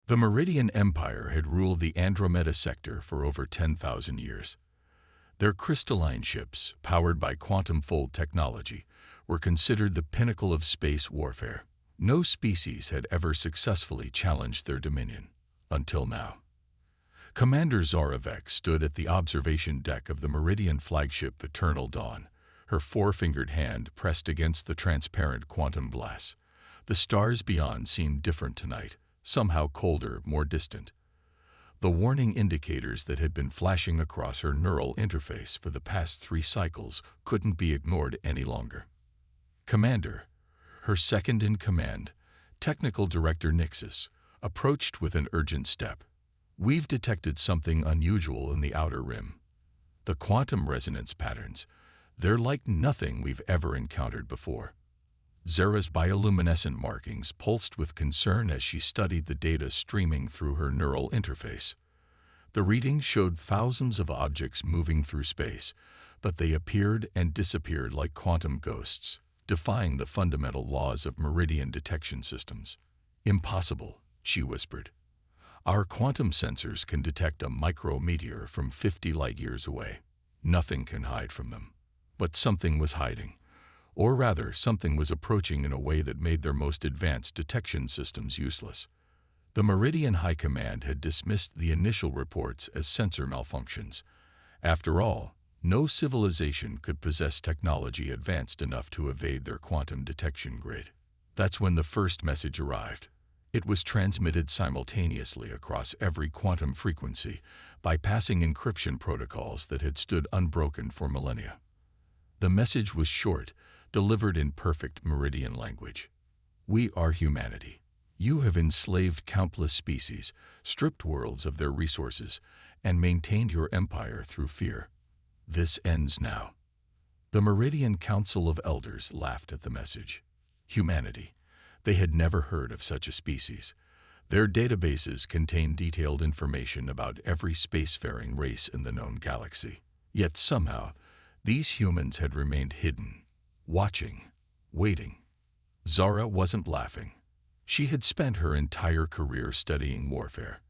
The Meridian Empire had ruled the Andromeda sector for over 10,000 years. Their crystalline ships, powered by quantum-fold technology, were considered the pinnacle of space warfare. No species had ever successfully challenged their dominion, until now. Commander Zoravec stood at the observation deck of the Meridian flagship Eternal Dawn, her four-fingered hand pressed against the transparent quantum glass. The stars beyond seemed different tonight, somehow colder, more distant. The warning indicators that had been flashing across her neural interface for the past 3 cycles couldn't be ignored any longer. Commander, her second-in-command, Technical Director Nixus, approached with an urgent step. "We've detected something unusual in the outer rim. The quantum resonance patterns, they're like nothing we've ever encountered before." Zara's bioluminescent markings pulsed with concern as she studied the data streaming through her neural interface. The readings showed thousands of objects moving through space, but they appeared and disappeared like quantum ghosts, defying the fundamental laws of meridian detection systems. "Impossible," she whispered. "Our quantum sensors can detect a micrometeor from 50 light-years away. Nothing can hide from them." But something was hiding. Or rather, something was approaching in a way that made their most advanced detection systems useless. The Meridian High Command had dismissed the initial reports as sensor malfunctions. After all, no civilization could possess technology advanced enough to evade their quantum detection grid. That's when the first message arrived. It was transmitted simultaneously across every quantum frequency, bypassing encryption protocols that had stood unbroken for millennia. The message was short, delivered in perfect Meridian language. "We are humanity. You have enslaved countless species, stripped worlds of their resources, and maintained your empire through fear. This ends now." The Meridian Council of Elders laughed at the message. Humanity. They had never heard of such a species. Their databases contained detailed information about every spacefaring race in the known galaxy. Yet somehow, these humans had remained hidden, watching, waiting. Zara wasn't laughing. She had spent her entire career studying warfare,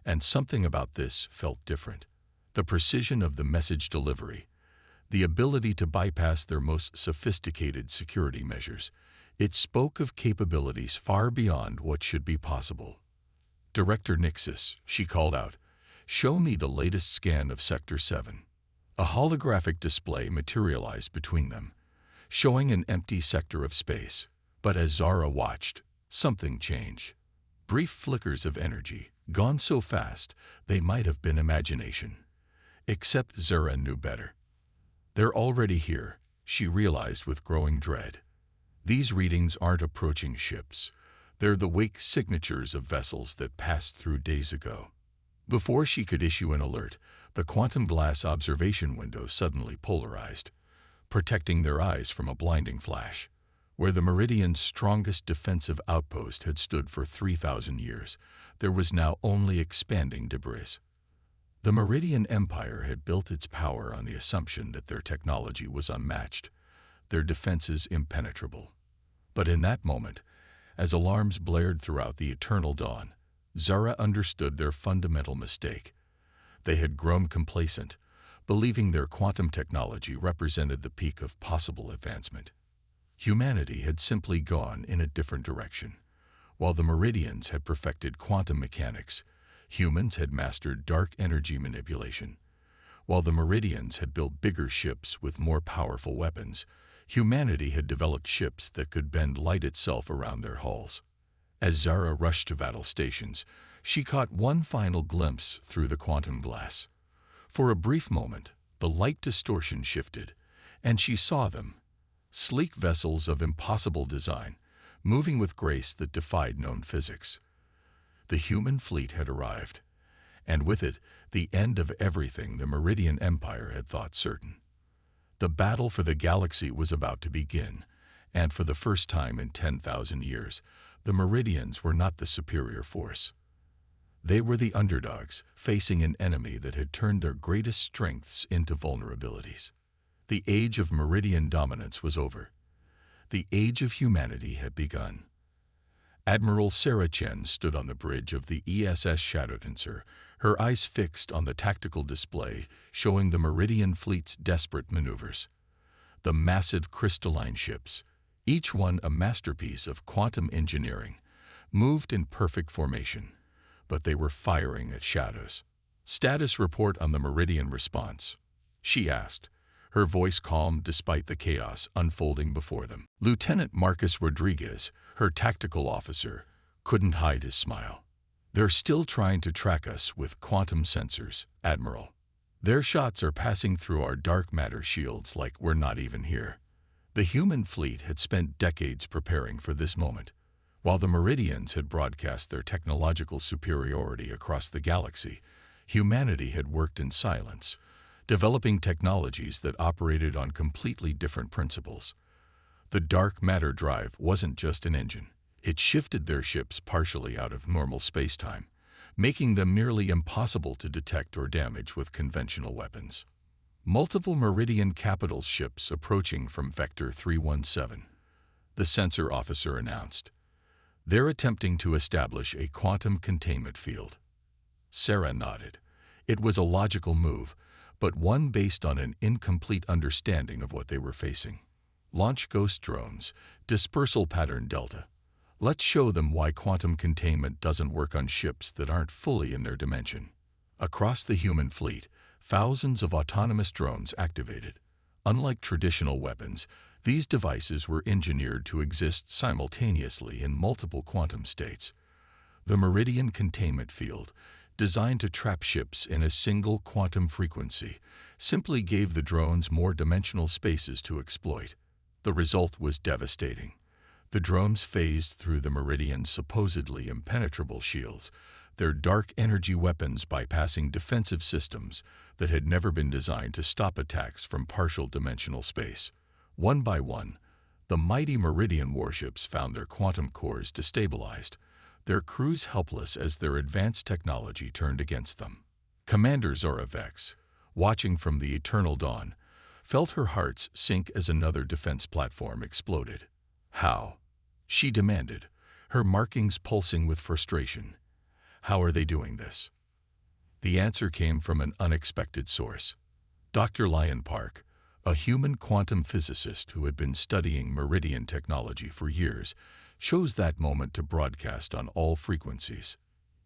and something about this felt different. The precision of the message delivery, the ability to bypass their most sophisticated security measures. It spoke of capabilities far beyond what should be possible. "Director Nixus," she called out, "show me the latest scan of Sector 7. A holographic display materialized between them, showing an empty sector of space. But as Zara watched, something changed. Brief flickers of energy, gone so fast they might have been imagination. Except Zara knew better. "They're already here," she realized with growing dread. "These readings aren't approaching ships. They're the wake signatures of vessels that passed through days ago." Before she could issue an alert, the quantum glass observation window suddenly polarized, protecting their eyes from a blinding flash. Where the Meridian's strongest defensive outpost had stood for 3,000 years, there was now only expanding debris. The Meridian Empire had built its power on the assumption that their technology was unmatched, their defenses impenetrable. But in that moment, as alarms blared throughout the Eternal Dawn, Zara understood their fundamental mistake. They had grown complacent, believing their quantum technology represented the peak of possible advancement. Humanity had simply gone in a different direction. While the Meridians had perfected quantum mechanics, humans had mastered dark energy manipulation. While the Meridians had built bigger ships with more powerful weapons, humanity had developed ships that could bend light itself around their hulls. As Zara rushed to battle stations, she caught one final glimpse through the quantum glass. For a brief moment, the light distortion shifted, and she saw them. Sleek vessels of impossible design, moving with grace that defied known physics. The human fleet had arrived, and with it, the end of everything the Meridian Empire had thought certain. The battle for the galaxy was about to begin, and for the first time in 10,000 years, the Meridians were not the superior force. They were the underdogs, facing an enemy that had turned their greatest strengths into vulnerabilities. The age of Meridian dominance was over. The age of humanity had begun. Admiral Sarah Chen stood on the bridge of the ESS Shadowdancer, her eyes fixed on the tactical display showing the Meridian Fleet's desperate maneuvers. The massive crystalline ships, each one a masterpiece of quantum engineering, moved in perfect formation, but they were firing at shadows. "Status report on the Meridian response," she asked, her voice calm despite the chaos unfolding before them. Lieutenant Marcus Rodriguez, her tactical officer, couldn't hide his smile. "They're still trying to track us with quantum sensors, Admiral. Their shots are passing through our dark matter shields like we're not even here." The human fleet had spent decades preparing for this moment. While the Meridians had broadcast their technological superiority across the galaxy, humanity had worked in silence, developing technologies that operated on completely different principles. The dark matter drive wasn't just an engine. It shifted their ships partially out of normal spacetime, making them nearly impossible to detect or damage with conventional weapons. Multiple Meridian capital ships approaching from Vector 317, the sensor officer announced. "They're attempting to establish a quantum containment field." Sarah nodded. It was a logical move, but one based on an incomplete understanding of what they were facing. "Launch ghost drones, dispersal pattern delta. Let's show them why quantum containment doesn't work on ships that aren't fully in their dimension." Across the human fleet, thousands of autonomous drones activated. Unlike traditional weapons, these devices were engineered to exist simultaneously in multiple quantum states. The Meridian containment field, designed to trap ships in a single quantum frequency, simply gave the drones more dimensional spaces to exploit. The result was devastating. The drones phased through the Meridian's supposedly impenetrable shields, their dark energy weapons bypassing defensive systems that had never been designed to stop attacks from partial dimensional space. One by one, the mighty Meridian warships found their quantum cores destabilized, their crews helpless as their advanced technology turned against them. Commander Zora Vex, watching from the eternal dawn, felt her heart sink as another defense platform exploded. "How?" she demanded, her markings pulsing with frustration. "How are they doing this?" The answer came from an unexpected source. Dr. Lyon Park, a human quantum physicist who had been studying Meridian technology for years, chose that moment to broadcast on all frequencies.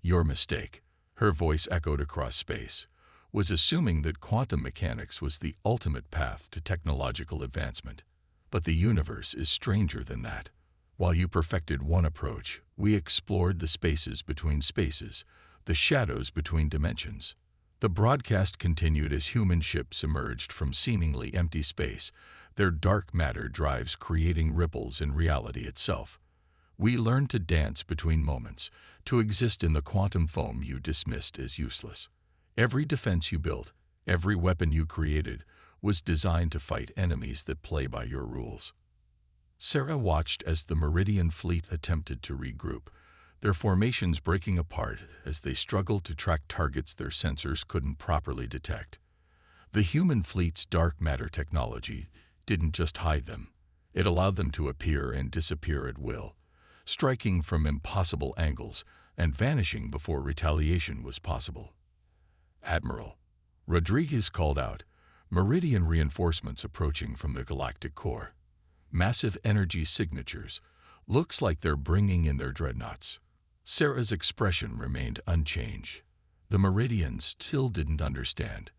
"Your mistake," her voice echoed across space, "was assuming that quantum mechanics was the ultimate path to technological advancement. But the universe is stranger than that. While you perfected one approach, we explored the spaces between spaces, the shadows between dimensions." The broadcast continued as human ships emerged from seemingly empty space, their dark matter drives creating ripples in reality itself. "We learned to dance between moments, to exist in the quantum foam you dismissed as useless. Every defense you built, every weapon you created, was designed to fight enemies that play by your rules." Sarah watched as the Meridian fleet attempted to regroup, their formations breaking apart as they struggled to track targets their sensors couldn't properly detect. The human fleet's dark matter technology didn't just hide them. It allowed them to appear and disappear at will, striking from impossible angles and vanishing before retaliation was possible. "Admiral," Rodriguez called out, "Meridian reinforcements approaching from the galactic core. Massive energy signatures. Looks like they're bringing in their dreadnoughts." Sarah's expression remained unchanged. The Meridians still didn't understand.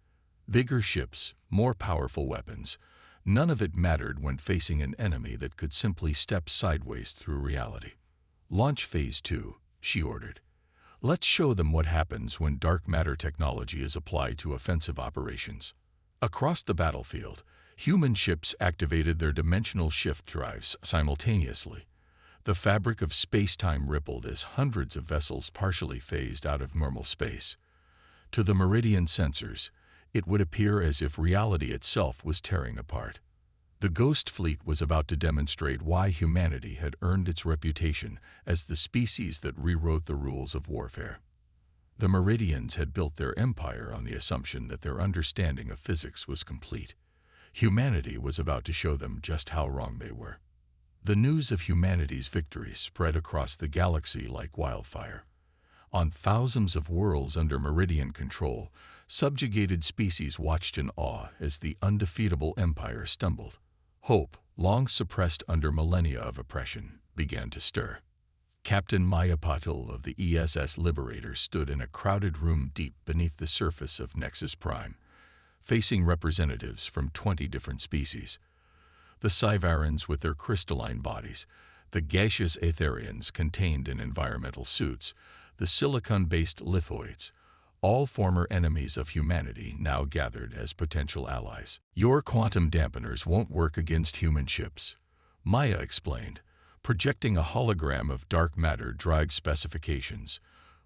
Bigger ships, more powerful weapons. None of it mattered when facing an enemy that could simply step sideways through reality. "Launch Phase 2, she ordered. "Let's show them what happens when dark matter technology is applied to offensive operations." Across the battlefield, human ships activated their dimensional shift drives simultaneously. The fabric of space-time rippled as hundreds of vessels partially phased out of normal space. To the Meridian sensors, it would appear as if reality itself was tearing apart. The Ghost Fleet was about to demonstrate why humanity had earned its reputation as the species that rewrote the rules of warfare. The Meridians had built their empire on the assumption that their understanding of physics was complete. Humanity was about to show them just how wrong they were. The news of humanity's victory spread across the galaxy like wildfire. On thousands of worlds under Meridian control, subjugated species watched in awe as the undefeatable empire stumbled. Hope, long suppressed under millennia of oppression, began to stir. Captain Maya Patil of the ESS Liberator stood in a crowded room deep beneath the surface of Nexus Prime, facing representatives from 20 different species. The Cyvarans with their crystalline bodies, the gaseous Aetherians contained in environmental suits, the silicon-based lithoids, all former enemies of humanity now gathered as potential allies. Your quantum dampeners won't work against human ships, Maya explained, projecting a hologram of dark matter drag specifications,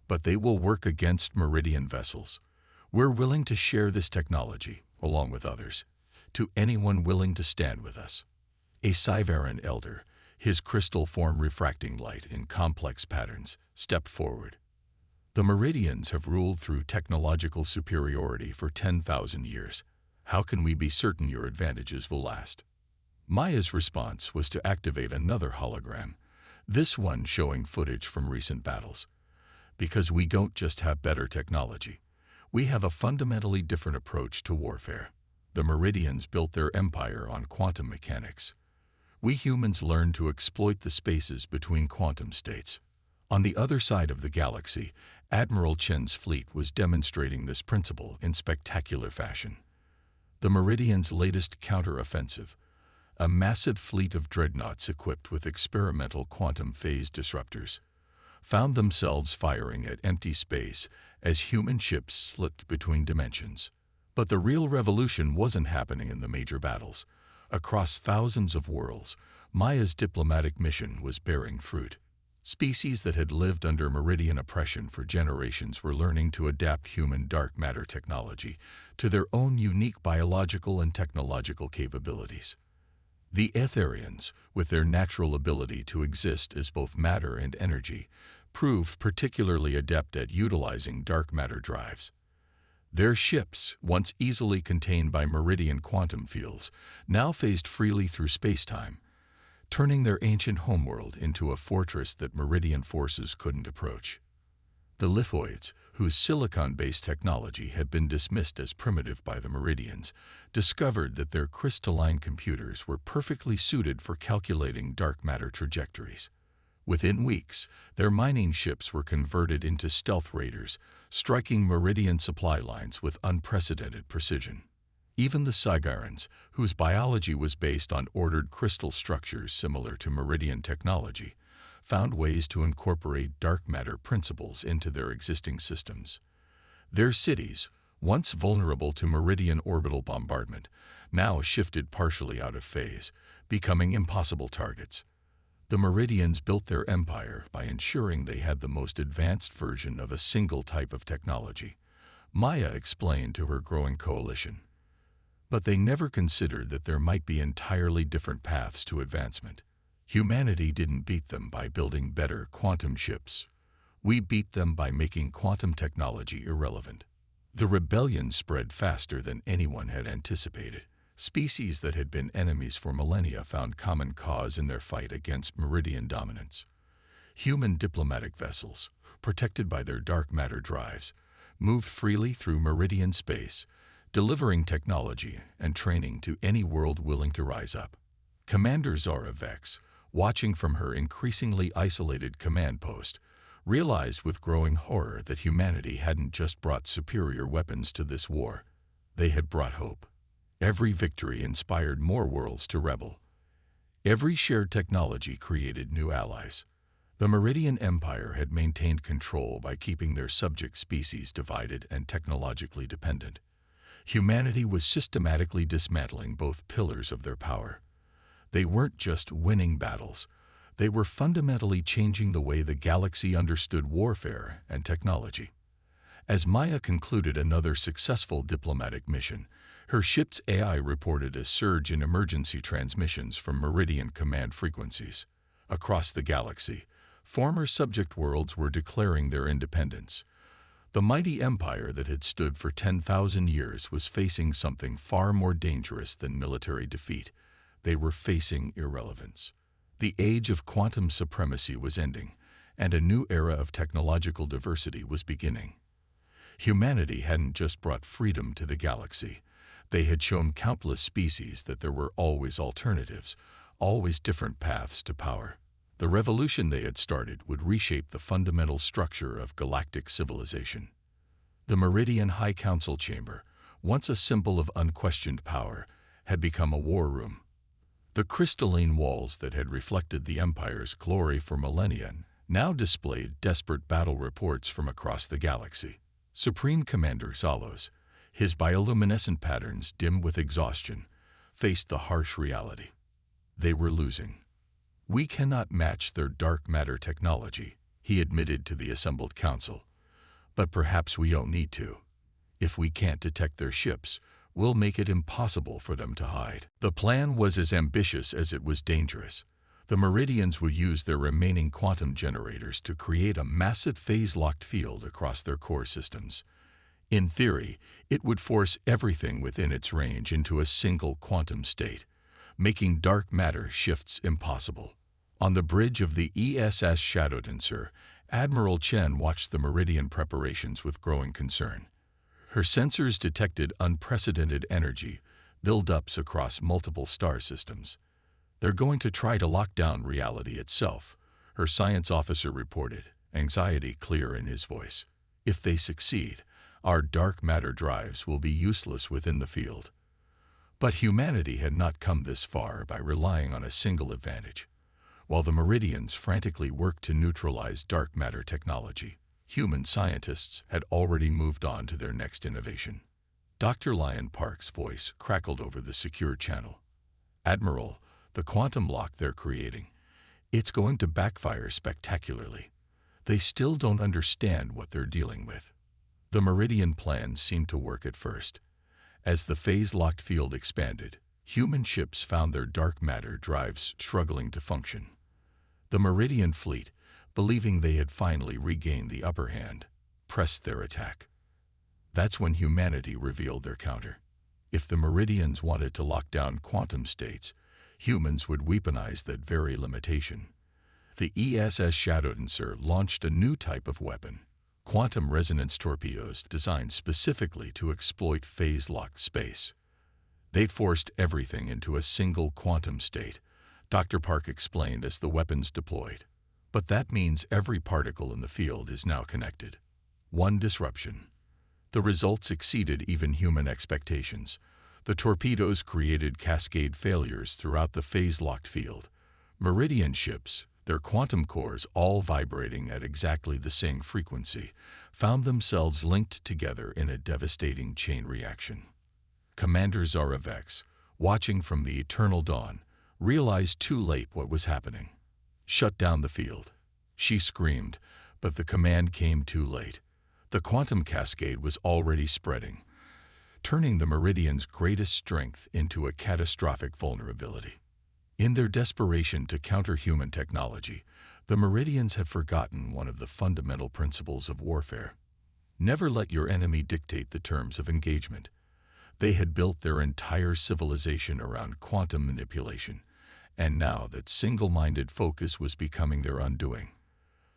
but they will work against Meridian vessels. We're willing to share this technology, along with others, to anyone willing to stand with us. A Cyvaran elder, his crystal form refracting light in complex patterns, stepped forward. The Meridians have ruled through technological superiority for 10,000 years. How can we be certain your advantages will last? Maya's response was to activate another hologram, this one showing footage from recent battles. Because we don't just have better technology, we have a fundamentally different approach to warfare. The Meridians built their empire on quantum mechanics. We humans learned to exploit the spaces between quantum states. On the other side of the galaxy, Admiral Chen's fleet was demonstrating this principle in spectacular fashion. The Meridians' latest counter-offensive, a massive fleet of dreadnoughts equipped with experimental quantum phase disruptors, found themselves firing at empty space as human ships slipped between dimensions. But the real revolution wasn't happening in the major battles. Across thousands of worlds, Maya's diplomatic mission was bearing fruit. Species that had lived under Meridian oppression for generations were learning to adapt human dark matter technology to their own unique biological and technological capabilities. The Aetherians, with their natural ability to exist as both matter and energy, proved particularly adept at utilizing dark matter drives. Their ships, once easily contained by Meridian quantum fields, now phased freely through space-time, turning their ancient homeworld into a fortress that Meridian forces couldn't approach. The lithoids, whose silicon-based technology had been dismissed as primitive by the Meridians, discovered that their crystalline computers were perfectly suited for calculating dark matter trajectories. Within weeks, their mining ships were converted into stealth raiders, striking Meridian supply lines with unprecedented precision. Even the Cygarans, whose biology was based on ordered crystal structures similar to Meridian technology, found ways to incorporate dark matter principles into their existing systems. Their cities, once vulnerable to Meridian orbital bombardment, now shifted partially out of phase, becoming impossible targets. The Meridians built their empire by ensuring they had the most advanced version of a single type of technology, Maya explained to her growing coalition. But they never considered that there might be entirely different paths to advancement. Humanity didn't beat them by building better quantum ships. We beat them by making quantum technology irrelevant. The rebellion spread faster than anyone had anticipated. Species that had been enemies for millennia found common cause in their fight against Meridian dominance. Human diplomatic vessels, protected by their dark matter drives, moved freely through Meridian space, delivering technology and training to any world willing to rise up. Commander Zara Vex, watching from her increasingly isolated command post, realized with growing horror that humanity hadn't just brought superior weapons to this war. They had brought hope. Every victory inspired more worlds to rebel. Every shared technology created new allies. The Meridian Empire had maintained control by keeping their subject species divided and technologically dependent. Humanity was systematically dismantling both pillars of their power. They weren't just winning battles. They were fundamentally changing the way the galaxy understood warfare and technology. As Maya concluded another successful diplomatic mission, her ship's AI reported a surge in emergency transmissions from Meridian command frequencies. Across the galaxy, former subject worlds were declaring their independence. The mighty empire that had stood for 10,000 years was facing something far more dangerous than military defeat. They were facing irrelevance. The age of quantum supremacy was ending, and a new era of technological diversity was beginning. Humanity hadn't just brought freedom to the galaxy. They had shown countless species that there were always alternatives, always different paths to power. The revolution they had started would reshape the fundamental structure of galactic civilization. The Meridian High Council Chamber, once a symbol of unquestioned power, had become a war room. The crystalline walls that had reflected the Empire's glory for millennia now displayed desperate battle reports from across the galaxy. Supreme Commander Salos, his bioluminescent patterns dim with exhaustion, faced the harsh reality. They were losing. "We cannot match their dark matter technology," he admitted to the assembled council. "But perhaps we don't need to. If we can't detect their ships, we'll make it impossible for them to hide." The plan was as ambitious as it was dangerous. The Meridians would use their remaining quantum generators to create a massive phase-locked field across their core systems. In theory, it would force everything within its range into a single quantum state, making dark matter shifts impossible. On the bridge of the ESS Shadowdancer, Admiral Chen watched the Meridian preparations with growing concern. Her sensors detected unprecedented energy buildups across multiple star systems. "They're going to try to lock down reality itself," her science officer reported, anxiety clear in his voice. "If they succeed, our dark matter drives will be useless within the field." But humanity had not come this far by relying on a single advantage. While the Meridians frantically worked to neutralize dark matter technology, human scientists had already moved on to their next innovation. Dr. Lyon Park's voice crackled over the secure channel. "Admiral, the quantum lock they're creating, it's going to backfire spectacularly. They still don't understand what they're dealing with." The Meridian plan seemed to work at first. As the phase-locked field expanded, human ships found their dark matter drives struggling to function. The Meridian fleet, believing they had finally regained the upper hand, pressed their attack. That's when humanity revealed their counter. If the Meridians wanted to lock down quantum states, humans would weaponize that very limitation. The ESS Shadowdancer launched a new type of weapon, quantum resonance torpedoes designed specifically to exploit phase-locked space. They'd forced everything into a single quantum state, Dr. Park explained as the weapons deployed. But that means every particle in the field is now connected. One disruption. The results exceeded even human expectations. The torpedoes created cascade failures throughout the phase-locked field. Meridian ships, their quantum cores all vibrating at exactly the same frequency, found themselves linked together in a devastating chain reaction. Commander Zaravex, watching from the eternal dawn, realized too late what was happening. "Shut down the field," she screamed, but the command came too late. The quantum cascade was already spreading, turning the Meridian's greatest strength into a catastrophic vulnerability. In their desperation to counter human technology, the Meridians had forgotten one of the fundamental principles of warfare. Never let your enemy dictate the terms of engagement. They had built their entire civilization around quantum manipulation, and now that single-minded focus was becoming their undoing.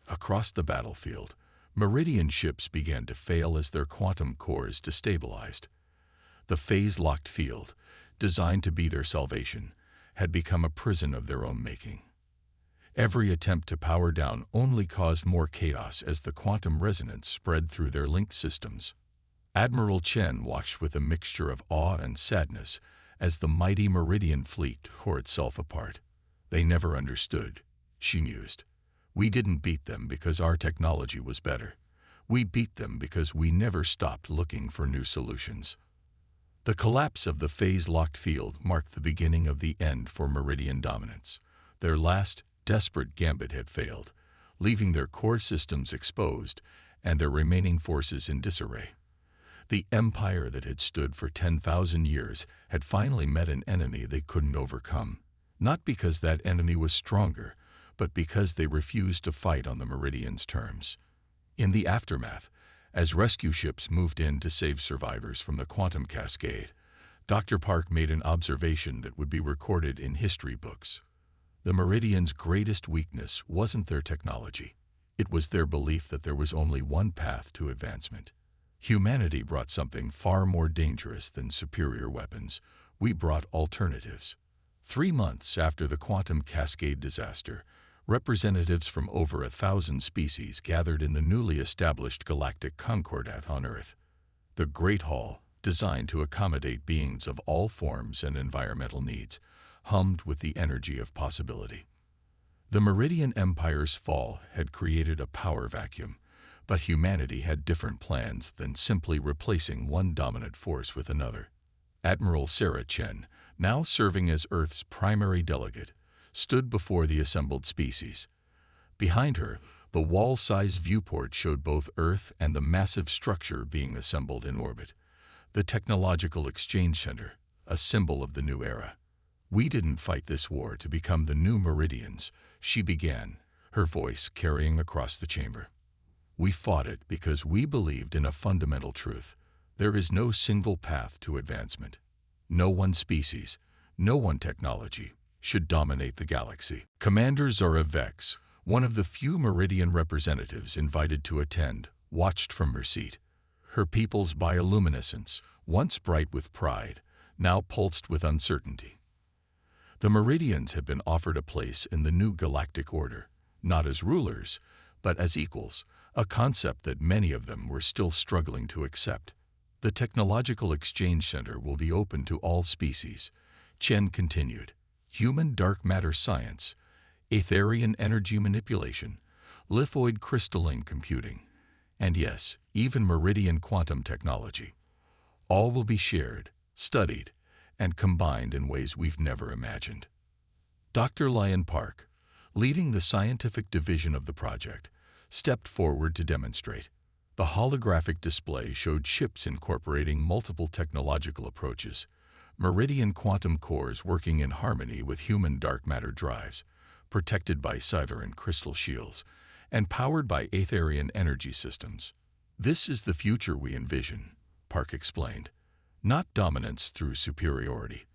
Across the battlefield, Meridian ships began to fail as their quantum cores destabilized. The phase-locked field, designed to be their salvation, had become a prison of their own making. Every attempt to power down only caused more chaos as the quantum resonance spread through their linked systems. Admiral Chen watched with a mixture of awe and sadness as the mighty Meridian fleet tore itself apart. "They never understood," she mused. "We didn't beat them because our technology was better. We beat them because we never stopped looking for new solutions." The collapse of the phase-locked field marked the beginning of the end for Meridian dominance. Their last, desperate gambit had failed, leaving their core systems exposed and their remaining forces in disarray. The empire that had stood for 10,000 years had finally met an enemy they couldn't overcome, not because that enemy was stronger, but because they refused to fight on the Meridian's terms. In the aftermath, as rescue ships moved in to save survivors from the quantum cascade, Dr. Park made an observation that would be recorded in history books. The Meridians' greatest weakness wasn't their technology. It was their belief that there was only one path to advancement. Humanity brought something far more dangerous than superior weapons. We brought alternatives. 3 months after the quantum cascade disaster, representatives from over 1,000 species gathered in the newly established Galactic Concordat on Earth. The Great Hall, designed to accommodate beings of all forms and environmental needs, hummed with the energy of possibility. The Meridian Empire's fall had created a power vacuum, but humanity had different plans than simply replacing one dominant force with another. Admiral Sarah Chen, now serving as Earth's primary delegate, stood before the assembled species. Behind her, the wall-sized viewport showed both Earth and the massive structure being assembled in orbit. The Technological Exchange Center, a symbol of the new era. "We didn't fight this war to become the new Meridians," she began, her voice carrying across the chamber. "We fought it because we believed in a fundamental truth. There is no single path to advancement. No one species, no one technology, should dominate the galaxy." Commander Zora Vex, one of the few Meridian representatives invited to attend, watched from her seat. Her people's bioluminescence, once bright with pride, now pulsed with uncertainty. The Meridians had been offered a place in the new galactic order, not as rulers, but as equals, a concept that many of them were still struggling to accept. "The Technological Exchange Center will be open to all species," Chen continued. "Human dark matter science, Aetherian energy manipulation, lithoid crystalline computing, and yes, even Meridian quantum technology. All will be shared, studied, and combined in ways we've never imagined." Dr. Lyon Park, leading the scientific division of the project, stepped forward to demonstrate. The holographic display showed ships incorporating multiple technological approaches, Meridian quantum cores working in harmony with human dark matter drives, protected by Sci-fi crystal shields, and powered by Aetherian energy systems. "This is the future we envision," Park explained. "Not dominance through superiority,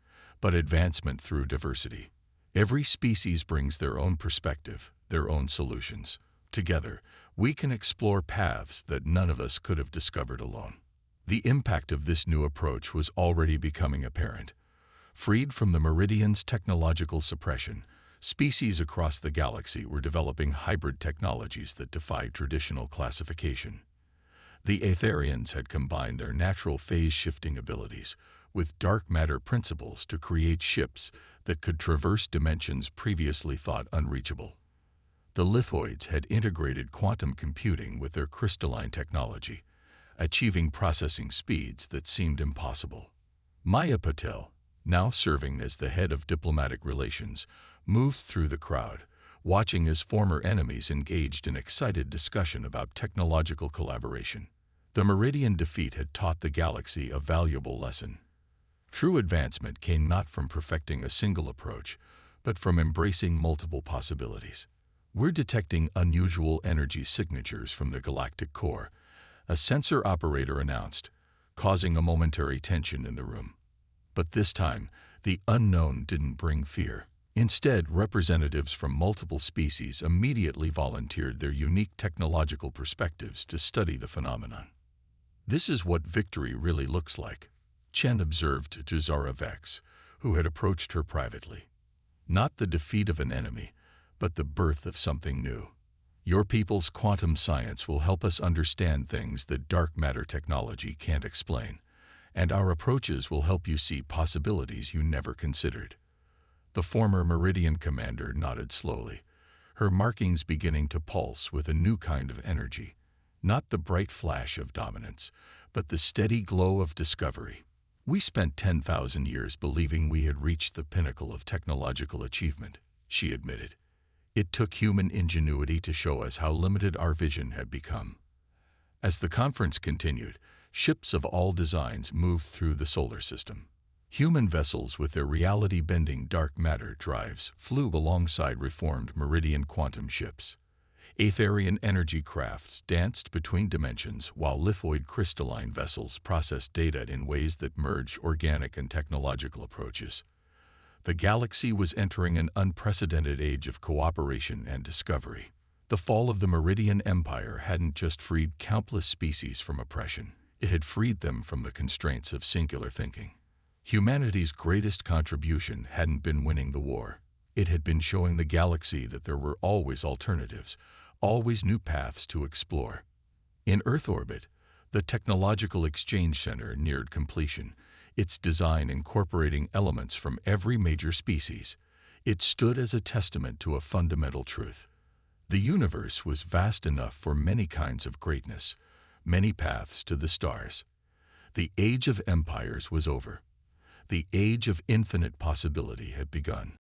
but advancement through diversity. Every species brings their own perspective, their own solutions. Together, we can explore paths that none of us could have discovered alone." The impact of this new approach was already becoming apparent. Freed from the Meridian's technological suppression, species across the galaxy were developing hybrid technologies that defied traditional classification. The Aetherians had combined their natural phase-shifting abilities with dark matter principles to create ships that could traverse dimensions previously thought unreachable. The lithoids had integrated quantum computing with their crystalline technology, achieving processing speeds that seemed impossible. Maya Patel, now serving as the head of diplomatic relations, moved through the crowd, watching as former enemies engaged in excited discussion about technological collaboration. The Meridian defeat had taught the galaxy a valuable lesson. True advancement came not from perfecting a single approach, but from embracing multiple possibilities. "We're detecting unusual energy signatures from the galactic core," a sensor operator announced, causing a momentary tension in the room. But this time, the unknown didn't bring fear. Instead, representatives from multiple species immediately volunteered their unique technological perspectives to study the phenomenon. "This is what victory really looks like," Chen observed to Zora Vex, who had approached her privately. "Not the defeat of an enemy, but the birth of something new. Your people's quantum science will help us understand things that dark matter technology can't explain, and our approaches will help you see possibilities you never considered." The former Meridian commander nodded slowly, her markings beginning to pulse with a new kind of energy. Not the bright flash of dominance, but the steady glow of discovery. "We spent 10,000 years believing we had reached the pinnacle of technological achievement," she admitted. "It took human ingenuity to show us how limited our vision had become." As the conference continued, ships of all designs moved through the solar system. Human vessels with their reality-bending dark matter drives flew alongside reformed Meridian quantum ships. Aetherian energy crafts danced between dimensions while lithoid crystalline vessels processed data in ways that merged organic and technological approaches. The galaxy was entering an unprecedented age of cooperation and discovery. The fall of the Meridian Empire hadn't just freed countless species from oppression, it had freed them from the constraints of singular thinking. Humanity's greatest contribution hadn't been winning the war. It had been showing the galaxy that there were always alternatives, always new paths to explore. In Earth orbit, the Technological Exchange Center neared completion, its design incorporating elements from every major species. It stood as a testament to a fundamental truth. The universe was vast enough for many kinds of greatness, many paths to the stars. The age of empires was over. The age of infinite possibility had begun.